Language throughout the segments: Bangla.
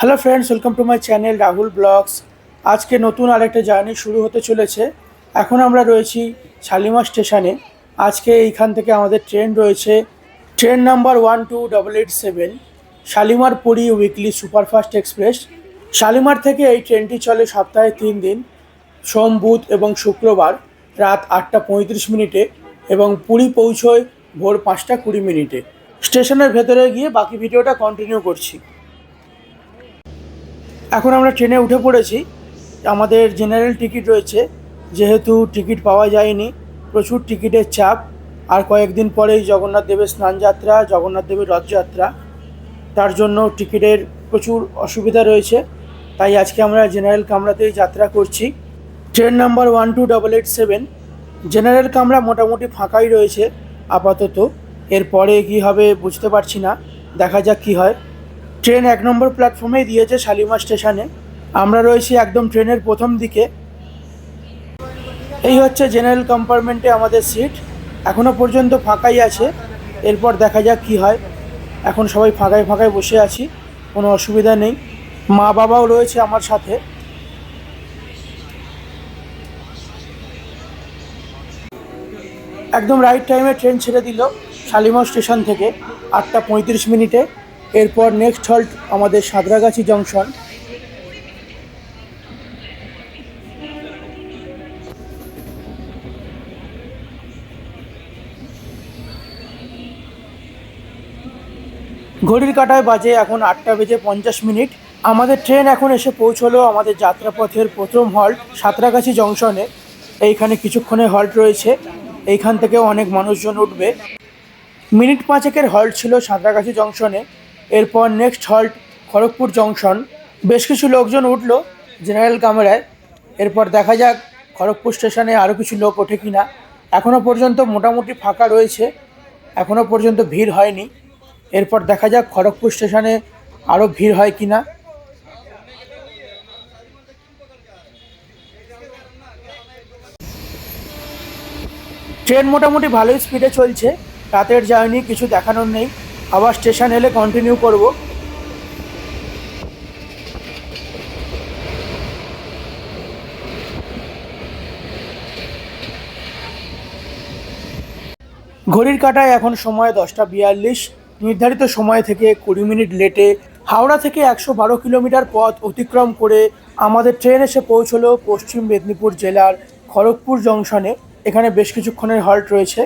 Hello friends, welcome to my channel Rahul blogs. আজকে নতুন আরেকটা জার্নি শুরু হতে চলেছে। এখন আমরা রয়েছি শালিমার স্টেশনে। আজকে এইখান থেকে আমাদের ট্রেন রয়েছে, train number 12887, Shalimar Puri weekly superfast express. Shalimar থেকে এই ট্রেনটি চলে সপ্তাহে 3 দিন, সোম, বুধ এবং শুক্রবার রাত 8টা 35 মিনিটে এবং পুরী পৌঁছয় ভোর 5টা 20 মিনিটে। স্টেশনের ভেতরে গিয়ে বাকি ভিডিওটা কন্টিনিউ করছি। এখন আমরা ট্রেনে উঠে পড়েছি। আমাদের জেনারেল টিকিট রয়েছে, যেহেতু টিকিট পাওয়া যায়নি, প্রচুর টিকিটের চাপ। আর কয়েকদিন পরেই জগন্নাথ দেবের স্নানযাত্রা, জগন্নাথ দেবের রথযাত্রা, তার জন্য টিকিটের প্রচুর অসুবিধা রয়েছে। তাই আজকে আমরা জেনারেল কামরাতেই যাত্রা করছি। ট্রেন নাম্বার 12887 জেনারেল কামরা মোটামুটি ফাঁকাই রয়েছে আপাতত। এরপরে কী হবে বুঝতে পারছি না, দেখা যাক কী হয়। ট্রেন 1 নম্বর প্ল্যাটফর্মেই দিয়েছে শালিমার স্টেশনে। আমরা রয়েছি একদম ট্রেনের প্রথম দিকে। এই হচ্ছে জেনারেল কম্পার্টমেন্টে আমাদের সিট, এখনও পর্যন্ত ফাঁকাই আছে। এরপর দেখা যাক কী হয়। এখন সবাই ফাঁকায় ফাঁকায় বসে আছি, কোনো অসুবিধা নেই। মা বাবাও রয়েছে আমার সাথে। একদম রাইট টাইমে ট্রেন ছেড়ে দিল শালিমার স্টেশন থেকে 8টা 35 মিনিটে। এরপর নেক্সট হল্ট আমাদের সাঁতরাগাছি জংশন। ঘড়ির কাঁটায় বাজে এখন 8টা 50 মিনিট। আমাদের ট্রেন এখন এসে পৌঁছলো আমাদের যাত্রাপথের প্রথম হল্ট সাঁতরাগাছি জংশনে। এইখানে কিছুক্ষণে হল্ট রয়েছে, এইখান থেকেও অনেক মানুষজন উঠবে। মিনিট 5-এর হল্ট ছিল সাঁতরাগাছি জংশনে। এরপর নেক্সট হল্ট খড়গপুর জংশন। বেশ কিছু লোকজন উঠলো জেনারেল কামরায়। এরপর দেখা যাক খড়গপুর স্টেশনে আরও কিছু লোক ওঠে কিনা। এখনও পর্যন্ত মোটামুটি ফাঁকা রয়েছে, এখনও পর্যন্ত ভিড় হয়নি। এরপর দেখা যাক খড়গপুর স্টেশনে আরও ভিড় হয় কিনা। ট্রেন মোটামুটি ভালোই স্পিডে চলছে। রাতের জার্নি, কিছু দেখানোর নেই। আবার স্টেশন এলে কন্টিনিউ করব। ঘড়ির কাঁটায় এখন সময় 10টা 42। নির্ধারিত সময় থেকে 20 মিনিট লেটে হাওড়া থেকে 112 কিলোমিটার পথ অতিক্রম করে আমাদের ট্রেন এসে পৌঁছলো পশ্চিম মেদিনীপুর জেলার খড়গপুর জংশনে। এখানে বেশ কিছুক্ষণের হল্ট রয়েছে,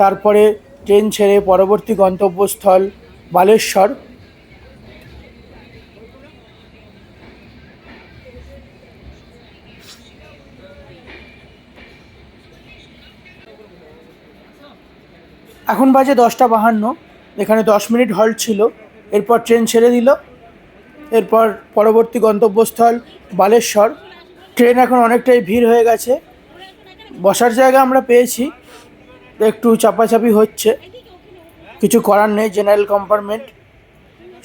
তারপরে ট্রেন ছেড়ে পরবর্তী গন্তব্যস্থল বালেশ্বর। এখন বাজে 10টা 52। এখানে 10 মিনিট হল্ট ছিল, এরপর ট্রেন ছেড়ে দিল। এরপর পরবর্তী গন্তব্যস্থল বালেশ্বর। ট্রেন এখন অনেকটাই ভিড় হয়ে গেছে, বসার জায়গা আমরা পেয়েছি, একটু চাপাচাপি হচ্ছে, কিছু করার নেই। জেনারেল কম্পার্টমেন্ট,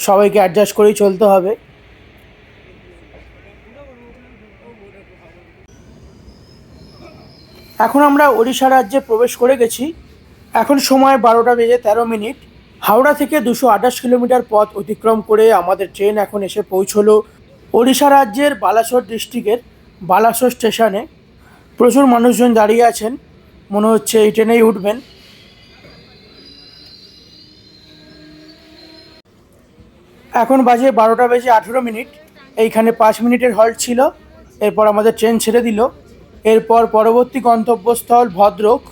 সবাইকে অ্যাডজাস্ট করেই চলতে হবে। এখন আমরা ওড়িশা রাজ্যে প্রবেশ করে গেছি। এখন সময় 12টা 13 মিনিট। হাওড়া থেকে 228 কিলোমিটার পথ অতিক্রম করে আমাদের ট্রেন এখন এসে পৌঁছলো ওড়িশা রাজ্যের বালাসোর ডিস্ট্রিক্টের বালাসোর স্টেশনে। প্রচুর মানুষজন দাঁড়িয়ে আছেন, মনে হচ্ছে এই ট্রেনেই উঠবেন। এখন বাজে 12টা 18 মিনিট। এইখানে 5 মিনিটের হল্ট ছিল, এরপর আমাদের ট্রেন ছেড়ে দিল। এরপর পরবর্তী গন্তব্যস্থল ভদ্রক।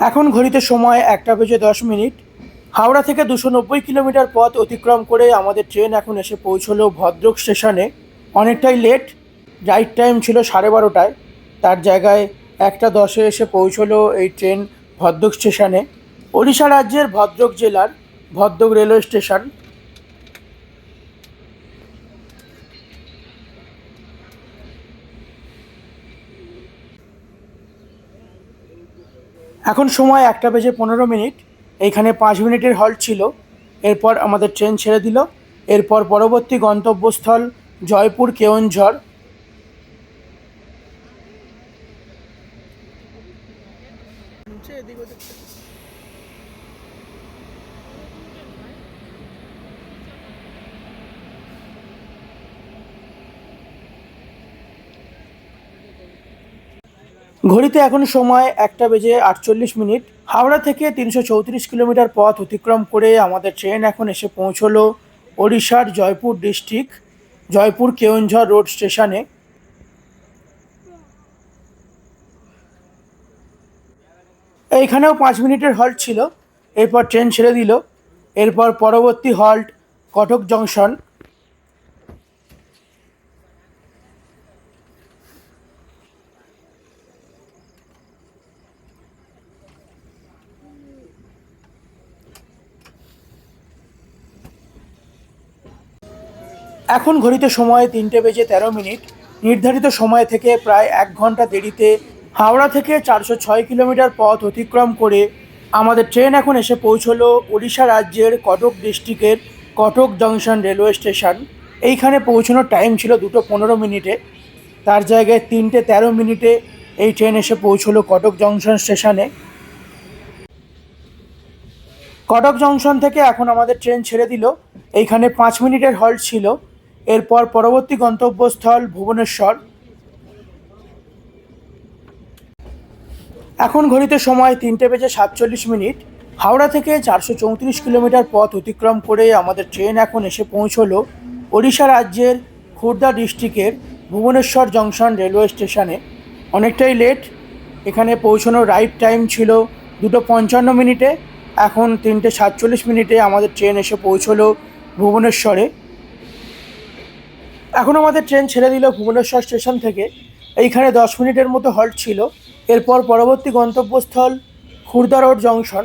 এখন ঘড়িতে সময় 1টা 10 মিনিট। হাওড়া থেকে 290 কিলোমিটার পথ অতিক্রম করে আমাদের ট্রেন এখন এসে পৌঁছলো ভদ্রক স্টেশনে। অনেকটাই লেট, রাইট টাইম ছিল 12:30, তার জায়গায় 1টা 10-এ এসে পৌঁছলো এই ট্রেন ভদ্রক স্টেশনে। ওড়িশা রাজ্যের ভদ্রক জেলার ভদ্রক রেলওয়ে স্টেশন। এখন সময় 1টা 15 মিনিট। এইখানে 5 মিনিটের হল্ট ছিল, এরপর আমাদের ট্রেন ছেড়ে দিল। এরপর পরবর্তী গন্তব্যস্থল জয়পুর কেওনঝড়। ঘড়িতে এখন সময় 1:48। হাওড়া থেকে 334 কিলোমিটার পথ অতিক্রম করে আমাদের ট্রেন এখন এসে পৌঁছলো ওড়িশার জয়পুর ডিস্ট্রিক্ট জয়পুর কেওনঝড় রোড স্টেশনে। এইখানেও 5 মিনিটের হল্ট ছিল, এরপর ট্রেন ছেড়ে দিল। এরপর পরবর্তী হল্ট কটক জংশন। এখন ঘড়িতে সময় 3:13। নির্ধারিত সময় থেকে প্রায় 1 ঘন্টা দেরিতে হাওড়া থেকে 406 কিলোমিটার পথ অতিক্রম করে আমাদের ট্রেন এখন এসে পৌঁছলো ওড়িশা রাজ্যের কটক ডিস্ট্রিক্টের কটক জংশন রেলওয়ে স্টেশন। এইখানে পৌঁছানোর টাইম ছিল 2:15। তার জায়গায় 3:13 এই ট্রেন এসে পৌঁছলো কটক জংশন স্টেশনে। কটক জংশন থেকে এখন আমাদের ট্রেন ছেড়ে দিল। এইখানে 5 মিনিটের হল্ট ছিল। এরপর পরবর্তী গন্তব্যস্থল ভুবনেশ্বর। এখন ঘড়িতে সময় 3:47। হাওড়া থেকে 434 কিলোমিটার পথ অতিক্রম করে আমাদের ট্রেন এখন এসে পৌঁছলো ওড়িশা রাজ্যের খুর্দা ডিস্ট্রিক্টের ভুবনেশ্বর জংশন রেলওয়ে স্টেশনে। অনেকটাই লেট, এখানে পৌঁছানোর রাইট টাইম ছিল 2:55। এখন 3:47 আমাদের ট্রেন এসে পৌঁছলো ভুবনেশ্বরে। এখন আমাদের ট্রেন ছেড়ে দিল ভুবনেশ্বর স্টেশন থেকে। এইখানে 10 মিনিটের মতো হল্ট ছিল। এরপর পরবর্তী গন্তব্যস্থল খুর্দা রোড জংশন।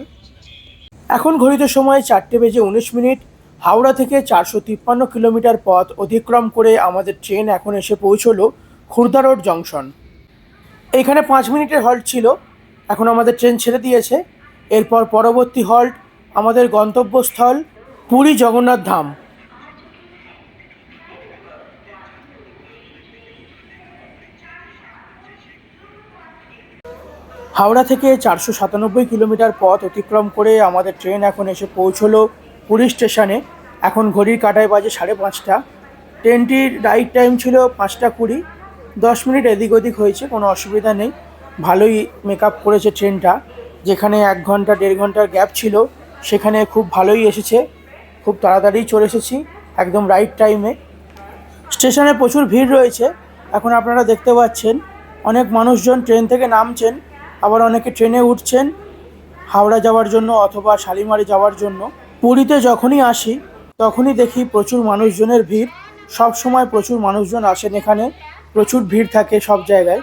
এখন ঘড়িতে সময় 4:19। হাওড়া থেকে 453 কিলোমিটার পথ অতিক্রম করে আমাদের ট্রেন এখন এসে পৌঁছলো খুর্দা রোড জংশন। এইখানে 5 মিনিটের হল্ট ছিল। এখন আমাদের ট্রেন ছেড়ে দিয়েছে। এরপর পরবর্তী হল্ট আমাদের গন্তব্যস্থল পুরী জগন্নাথ ধাম। হাওড়া থেকে 497 কিলোমিটার পথ অতিক্রম করে আমাদের ট্রেন এখন এসে পৌঁছলো পুরী স্টেশনে। এখন ঘড়ির কাঁটায় বাজে 5:30। ট্রেনটির রাইট টাইম ছিল 5:20। 10 মিনিট এদিক ওদিক হয়েছে, কোনো অসুবিধা নেই। ভালোই মেকআপ করেছে ট্রেনটা। যেখানে 1 ঘন্টা 1.5 ঘন্টার গ্যাপ ছিল সেখানে খুব ভালোই এসেছে। খুব তাড়াতাড়ি চলে এসেছি, একদম রাইট টাইমে। স্টেশনে প্রচুর ভিড় রয়েছে। এখন আপনারা দেখতে পাচ্ছেন অনেক মানুষজন ট্রেন থেকে নামছেন, আবার অনেকে ট্রেনে উঠছেন হাওড়া যাওয়ার জন্য অথবা শালিমারি যাওয়ার জন্য। পুরীতে যখনই আসি তখনই দেখি প্রচুর মানুষজনের ভিড়। সব সময় প্রচুর মানুষজন আসেন এখানে, প্রচুর ভিড় থাকে সব জায়গায়।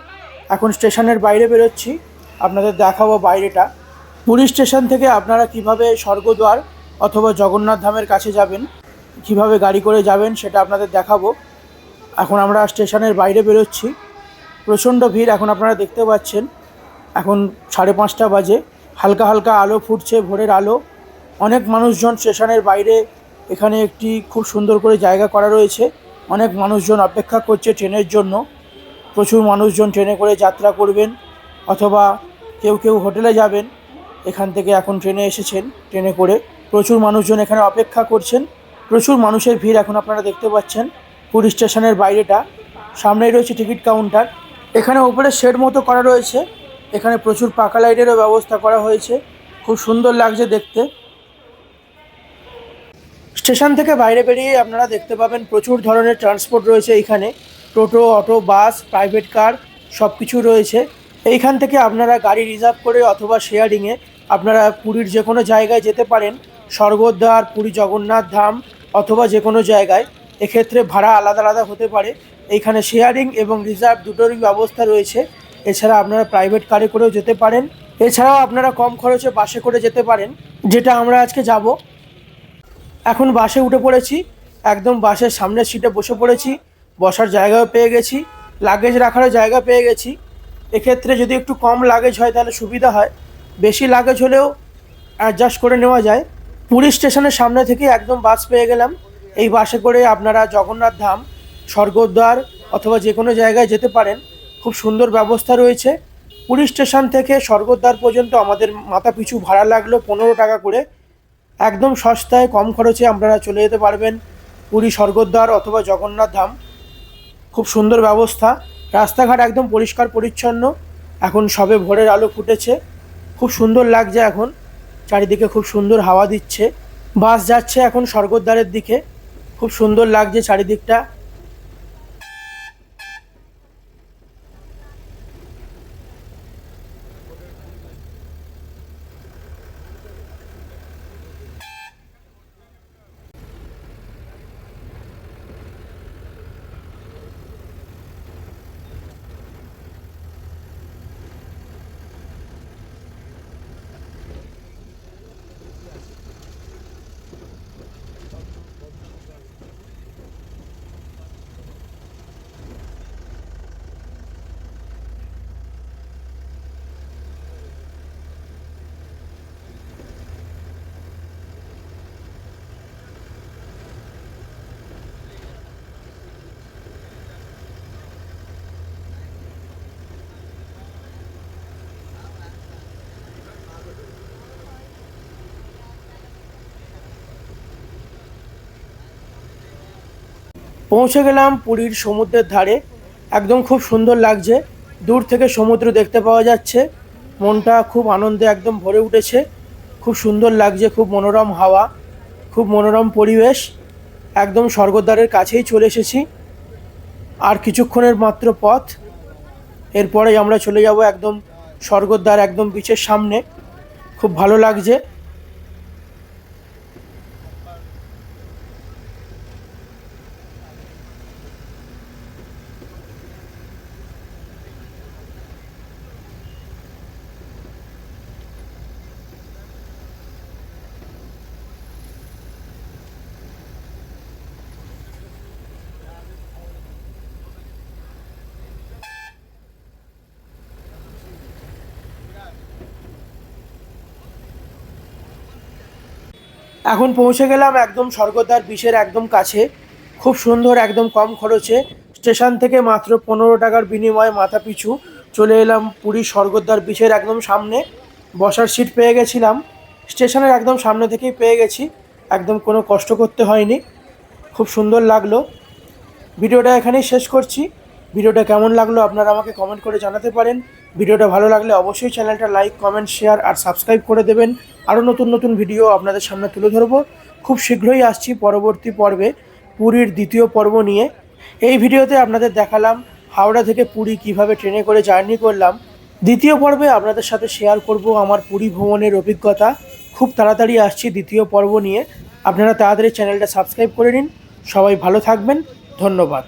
এখন স্টেশনের বাইরে বেরোচ্ছি, আপনাদের দেখাবো বাইরেটা। পুরী স্টেশন থেকে আপনারা কিভাবে স্বর্গদ্বার অথবা জগন্নাথ ধামের কাছে যাবেন, কিভাবে গাড়ি করে যাবেন সেটা আপনাদের দেখাবো। এখন আমরা স্টেশনের বাইরে বেরোচ্ছি। প্রচণ্ড ভিড় এখন আপনারা দেখতে পাচ্ছেন। এখন 5:30 বাজে, হালকা হালকা আলো ফুটছে, ভোরের আলো। অনেক মানুষজন স্টেশনের বাইরে, এখানে একটি খুব সুন্দর করে জায়গা করা রয়েছে। অনেক মানুষজন অপেক্ষা করছে ট্রেনের জন্য। প্রচুর মানুষজন ট্রেনে করে যাত্রা করবেন অথবা কেউ কেউ হোটেলে যাবেন। এখান থেকে এখন ট্রেনে এসেছেন, ট্রেনে করে প্রচুর মানুষজন এখানে অপেক্ষা করছেন। প্রচুর মানুষের ভিড় এখন আপনারা দেখতে পাচ্ছেন। পুরী স্টেশনের বাইরেটা, সামনেই রয়েছে টিকিট কাউন্টার। এখানে উপরে শেড মতো করা রয়েছে, এখানে প্রচুর পাকা লাইটেরও ব্যবস্থা করা হয়েছে, খুব সুন্দর লাগছে দেখতে। স্টেশন থেকে বাইরে বেরিয়ে আপনারা দেখতে পাবেন প্রচুর ধরনের ট্রান্সপোর্ট রয়েছে এইখানে। টোটো, অটো, বাস, প্রাইভেট কার সব কিছু রয়েছে। এইখান থেকে আপনারা গাড়ি রিজার্ভ করে অথবা শেয়ারিংয়ে আপনারা পুরীর যে কোনো জায়গায় যেতে পারেন। স্বর্গদ্বার, পুরী জগন্নাথ ধাম অথবা যে কোনো জায়গায়। এক্ষেত্রে ভাড়া আলাদা আলাদা হতে পারে। এইখানে শেয়ারিং এবং রিজার্ভ দুটোরই ব্যবস্থা রয়েছে। এছাড়া আপনারা প্রাইভেট কারে করেও যেতে পারেন। এছাড়াও আপনারা কম খরচে বাসে করে যেতে পারেন, যেটা আমরা আজকে যাব। এখন বাসে উঠে পড়েছি, একদম বাসের সামনের সিটে বসে পড়েছি। বসার জায়গাও পেয়ে গেছি, লাগেজ রাখারও জায়গা পেয়ে গেছি। এক্ষেত্রে যদি একটু কম লাগেজ হয় তাহলে সুবিধা হয়, বেশি লাগেজ হলেও অ্যাডজাস্ট করে নেওয়া যায়। পুরী স্টেশনের সামনে থেকে একদম বাস পেয়ে গেলাম। এই বাসে করে আপনারা জগন্নাথ ধাম স্বর্গদ্বার অথবা যে কোনো জায়গায় যেতে পারেন। খুব সুন্দর ব্যবস্থা রয়েছে। পুরী স্টেশন থেকে স্বর্গদ্বার পর্যন্ত আমাদের মাথা পিছু ভাড়া লাগলো 15 টাকা করে। একদম সস্তায় কম খরচে আপনারা চলে যেতে পারবেন পুরী স্বর্গদ্বার অথবা জগন্নাথ ধাম। খুব সুন্দর ব্যবস্থা, রাস্তাঘাট একদম পরিষ্কার পরিচ্ছন্ন। এখন সবে ভোরের আলো ফুটেছে, খুব সুন্দর লাগছে। এখন চারিদিকে খুব সুন্দর হাওয়া দিচ্ছে। বাস যাচ্ছে এখন স্বর্গদ্বারের দিকে, খুব সুন্দর লাগছে চারিদিকটা। পৌঁছে গেলাম পুরীর সমুদ্রের ধারে। একদম খুব সুন্দর লাগছে, দূর থেকে সমুদ্র দেখতে পাওয়া যাচ্ছে। মনটা খুব আনন্দে একদম ভরে উঠেছে। খুব সুন্দর লাগছে, খুব মনোরম হাওয়া, খুব মনোরম পরিবেশ। একদম স্বর্গদ্বারের কাছেই চলে এসেছি, আর কিছুক্ষণের মাত্র পথ। এরপরেই আমরা চলে যাব একদম স্বর্গদ্বার, একদম বিচের সামনে। খুব ভালো লাগছে। এখন পৌঁছে গেলাম একদম স্বর্গদ্বার বিচের একদম কাছে। খুব সুন্দর, একদম কম খরচে স্টেশন থেকে মাত্র 15 টাকার বিনিময়ে মাথা পিছু চলে এলাম পুরী স্বর্গদ্বার বিচের একদম সামনে। বসার সিট পেয়ে গেছিলাম, স্টেশনের একদম সামনে থেকেই পেয়ে গেছি। একদম কোনো কষ্ট করতে হয়নি, খুব সুন্দর লাগলো। ভিডিওটা এখানেই শেষ করছি। ভিডিওটা কেমন লাগলো আপনারা আমাকে কমেন্ট করে জানাতে পারেন। ভিডিওটা ভালো লাগলে অবশ্যই চ্যানেলটা লাইক, কমেন্ট, শেয়ার আর সাবস্ক্রাইব করে দেবেন। আরও নতুন নতুন ভিডিও আপনাদের সামনে তুলে ধরবো। খুব শীঘ্রই আসছি পরবর্তী পর্বে পুরীর দ্বিতীয় পর্ব নিয়ে। এই ভিডিওতে আপনাদের দেখালাম হাওড়া থেকে পুরী কিভাবে ট্রেনে করে জার্নি করলাম। দ্বিতীয় পর্বে আপনাদের সাথে শেয়ার করব আমার পুরী ভ্রমণের অভিজ্ঞতা। খুব তাড়াতাড়ি আসছি দ্বিতীয় পর্ব নিয়ে। আপনারা তাড়াতাড়ি চ্যানেলটা সাবস্ক্রাইব করে নিন। সবাই ভালো থাকবেন, ধন্যবাদ।